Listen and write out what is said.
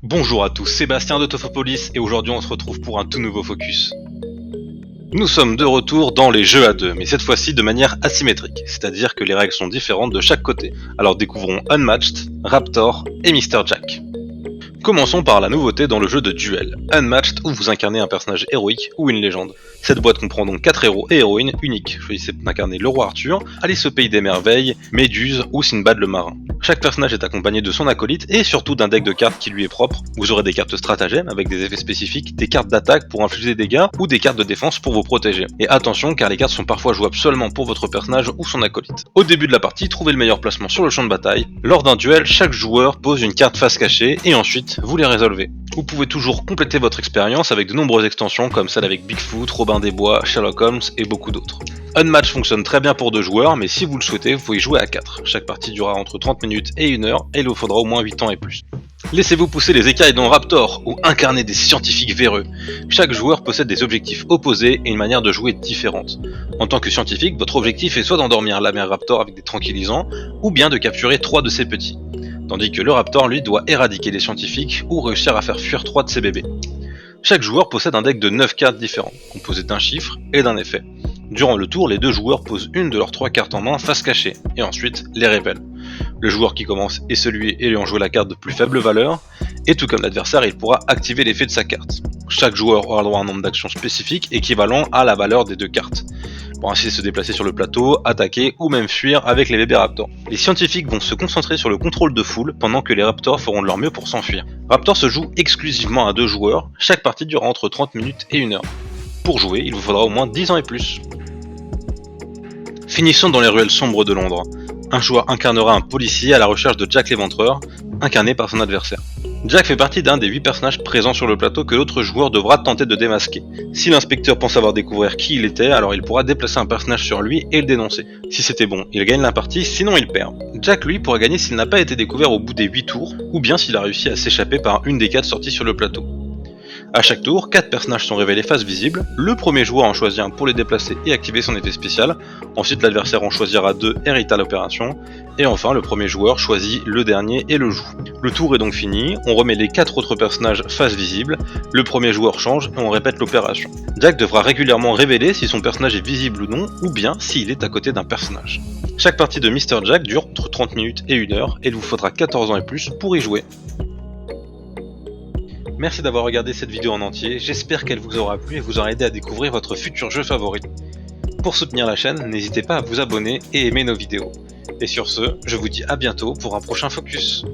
Bonjour à tous, Sébastien de Tophopolis et aujourd'hui on se retrouve pour un tout nouveau focus. Nous sommes de retour dans les jeux à deux, mais cette fois-ci de manière asymétrique, c'est-à-dire que les règles sont différentes de chaque côté. Alors découvrons Unmatched, Raptor et Mr. Jack. Commençons par la nouveauté dans le jeu de duel, Unmatched où vous incarnez un personnage héroïque ou une légende. Cette boîte comprend donc 4 héros et héroïnes uniques. Choisissez d'incarner le roi Arthur, Alice au pays des merveilles, Méduse ou Sinbad le marin. Chaque personnage est accompagné de son acolyte et surtout d'un deck de cartes qui lui est propre. Vous aurez des cartes stratagèmes avec des effets spécifiques, des cartes d'attaque pour infliger des dégâts ou des cartes de défense pour vous protéger. Et attention car les cartes sont parfois jouables seulement pour votre personnage ou son acolyte. Au début de la partie, trouvez le meilleur placement sur le champ de bataille. Lors d'un duel, chaque joueur pose une carte face cachée et ensuite vous les résolvez. Vous pouvez toujours compléter votre expérience avec de nombreuses extensions comme celle avec Bigfoot, Robin des Bois, Sherlock Holmes et beaucoup d'autres. Unmatched fonctionne très bien pour 2 joueurs, mais si vous le souhaitez, vous pouvez jouer à 4. Chaque partie durera entre 30 minutes et 1 heure et il vous faudra au moins 8 ans et plus. Laissez-vous pousser les écailles dans Raptor ou incarner des scientifiques véreux. Chaque joueur possède des objectifs opposés et une manière de jouer différente. En tant que scientifique, votre objectif est soit d'endormir la mère Raptor avec des tranquillisants, ou bien de capturer 3 de ses petits. Tandis que le Raptor, lui, doit éradiquer les scientifiques ou réussir à faire fuir 3 de ses bébés. Chaque joueur possède un deck de 9 cartes différentes, composées d'un chiffre et d'un effet. Durant le tour, les 2 joueurs posent une de leurs 3 cartes en main face cachée, et ensuite les révèlent. Le joueur qui commence est celui ayant joué la carte de plus faible valeur, et tout comme l'adversaire, il pourra activer l'effet de sa carte. Chaque joueur aura droit à un nombre d'actions spécifiques équivalent à la valeur des 2 cartes, pour ainsi se déplacer sur le plateau, attaquer ou même fuir avec les bébés raptors. Les scientifiques vont se concentrer sur le contrôle de foule pendant que les raptors feront de leur mieux pour s'enfuir. Raptor se joue exclusivement à 2 joueurs, chaque partie durera entre 30 minutes et 1 heure. Pour jouer, il vous faudra au moins 10 ans et plus. Finissons dans les ruelles sombres de Londres. Un joueur incarnera un policier à la recherche de Jack l'Éventreur, incarné par son adversaire. Jack fait partie d'un des 8 personnages présents sur le plateau que l'autre joueur devra tenter de démasquer. Si l'inspecteur pense avoir découvert qui il était, alors il pourra déplacer un personnage sur lui et le dénoncer. Si c'était bon, il gagne la partie, sinon il perd. Jack lui pourra gagner s'il n'a pas été découvert au bout des 8 tours, ou bien s'il a réussi à s'échapper par une des 4 sorties sur le plateau. A chaque tour, 4 personnages sont révélés face visible, le premier joueur en choisit un pour les déplacer et activer son effet spécial, ensuite l'adversaire en choisira 2 et hérite à l'opération, et enfin le premier joueur choisit le dernier et le joue. Le tour est donc fini, on remet les 4 autres personnages face visible, le premier joueur change et on répète l'opération. Jack devra régulièrement révéler si son personnage est visible ou non, ou bien s'il est à côté d'un personnage. Chaque partie de Mr. Jack dure entre 30 minutes et 1 heure, et il vous faudra 14 ans et plus pour y jouer. Merci d'avoir regardé cette vidéo en entier, j'espère qu'elle vous aura plu et vous aura aidé à découvrir votre futur jeu favori. Pour soutenir la chaîne, n'hésitez pas à vous abonner et aimer nos vidéos. Et sur ce, je vous dis à bientôt pour un prochain focus.